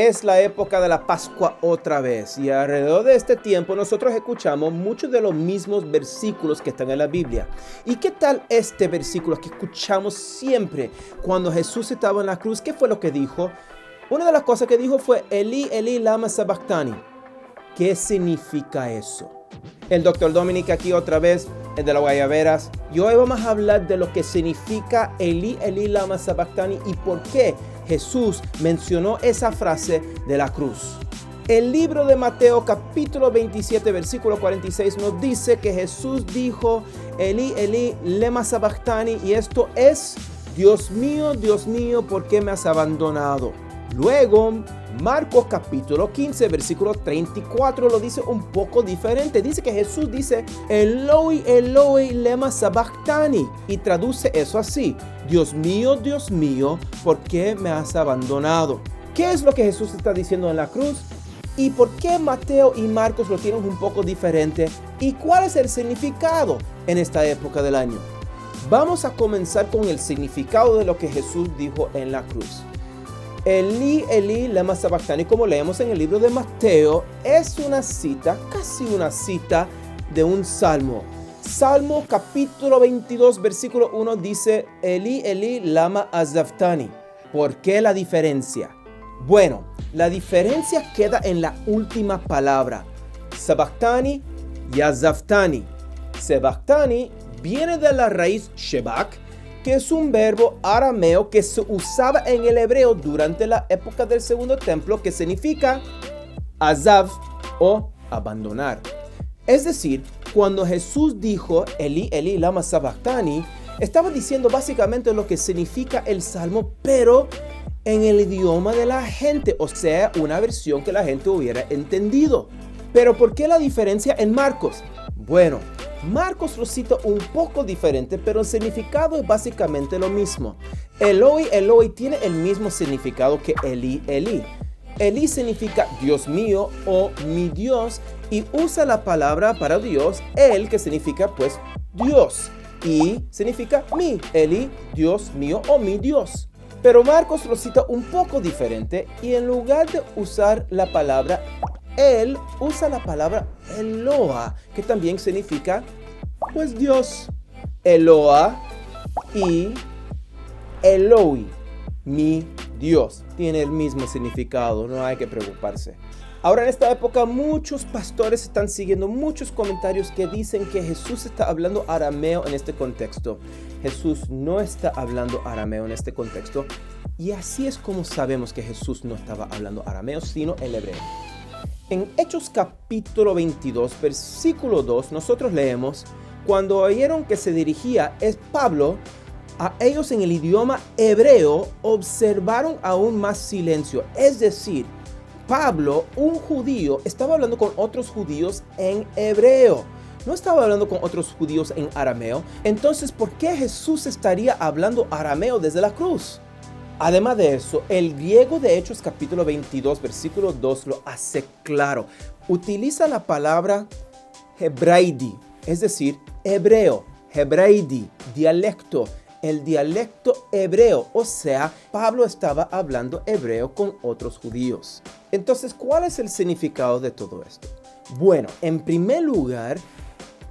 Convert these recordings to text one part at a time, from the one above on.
Es la época de la Pascua otra vez y alrededor de este tiempo nosotros escuchamos muchos de los mismos versículos que están en la Biblia. ¿Y qué tal este versículo que escuchamos siempre cuando Jesús estaba en la cruz? ¿Qué fue lo que dijo? Una de las cosas que dijo fue Eli, Eli, lama sabachthani. ¿Qué significa eso? El Dr. Dominic aquí otra vez, el de las Guayaberas. Y hoy vamos a hablar de lo que significa Eli, Eli, lama sabachthani y por qué Jesús mencionó esa frase de la cruz. El libro de Mateo capítulo 27 versículo 46 nos dice que Jesús dijo Eli, Eli, lema sabachthani, y esto es Dios mío, ¿por qué me has abandonado? Luego, Marcos capítulo 15 versículo 34 lo dice un poco diferente. Dice que Jesús dice Eloi, Eloi, lema sabachthani, y traduce eso así: Dios mío, ¿por qué me has abandonado? ¿Qué es lo que Jesús está diciendo en la cruz? ¿Y por qué Mateo y Marcos lo tienen un poco diferente? ¿Y cuál es el significado en esta época del año? Vamos a comenzar con el significado de lo que Jesús dijo en la cruz. Eli, Eli, lema sabachthani, como leemos en el libro de Mateo, es una cita, casi una cita de un salmo. Salmo capítulo 22, versículo 1 dice, Eli, Eli, lama azabthani. ¿Por qué la diferencia? Bueno, la diferencia queda en la última palabra, sabachthani y azabthani. Sabachthani viene de la raíz shebach, que es un verbo arameo que se usaba en el hebreo durante la época del segundo templo, que significa azav o abandonar. Es decir, cuando Jesús dijo Eli, Eli, lama sabachthani, estaba diciendo básicamente lo que significa el salmo, pero en el idioma de la gente, o sea, una versión que la gente hubiera entendido. Pero ¿por qué la diferencia en Marcos? Bueno, Marcos lo cita un poco diferente, pero el significado es básicamente lo mismo. Eloi, Eloi tiene el mismo significado que Eli, Eli. Eli significa Dios mío o mi Dios, y usa la palabra para Dios, el, que significa pues Dios, y significa mi, Eli, Dios mío o mi Dios. Pero Marcos lo cita un poco diferente y en lugar de usar la palabra él usa la palabra Eloa, que también significa, pues, Dios. Eloa y Eloi, mi Dios, tiene el mismo significado, no hay que preocuparse. Ahora, en esta época, muchos pastores están siguiendo muchos comentarios que dicen que Jesús está hablando arameo en este contexto. Jesús no está hablando arameo en este contexto, y así es como sabemos que Jesús no estaba hablando arameo, sino el hebreo. En Hechos capítulo 22, versículo 2, nosotros leemos, cuando oyeron que se dirigía Pablo a ellos en el idioma hebreo, observaron aún más silencio. Es decir, Pablo, un judío, estaba hablando con otros judíos en hebreo. No estaba hablando con otros judíos en arameo. Entonces, ¿por qué Jesús estaría hablando arameo desde la cruz? Además de eso, el griego de Hechos capítulo 22, versículo 2 lo hace claro. Utiliza la palabra hebraidi, es decir, hebreo, hebraidi, dialecto, el dialecto hebreo. O sea, Pablo estaba hablando hebreo con otros judíos. Entonces, ¿cuál es el significado de todo esto? Bueno, en primer lugar,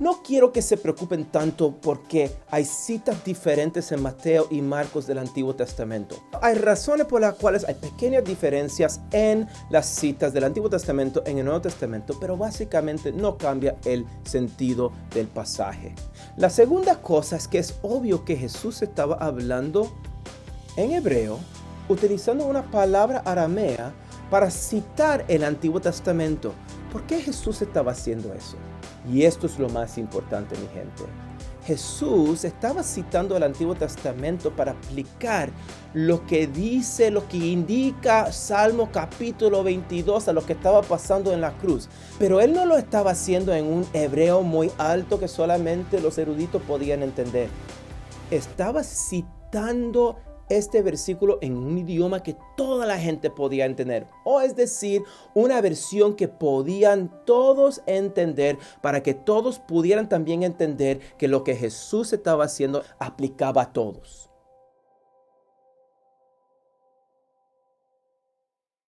no quiero que se preocupen tanto porque hay citas diferentes en Mateo y Marcos del Antiguo Testamento. Hay razones por las cuales hay pequeñas diferencias en las citas del Antiguo Testamento en el Nuevo Testamento, pero básicamente no cambia el sentido del pasaje. La segunda cosa es que es obvio que Jesús estaba hablando en hebreo, utilizando una palabra aramea para citar el Antiguo Testamento. ¿Por qué Jesús estaba haciendo eso? Y esto es lo más importante, mi gente. Jesús estaba citando el Antiguo Testamento para aplicar lo que dice, lo que indica Salmo capítulo 22 a lo que estaba pasando en la cruz. Pero él no lo estaba haciendo en un hebreo muy alto que solamente los eruditos podían entender. Estaba citando este versículo en un idioma que toda la gente podía entender, o es decir, una versión que podían todos entender para que todos pudieran también entender que lo que Jesús estaba haciendo aplicaba a todos.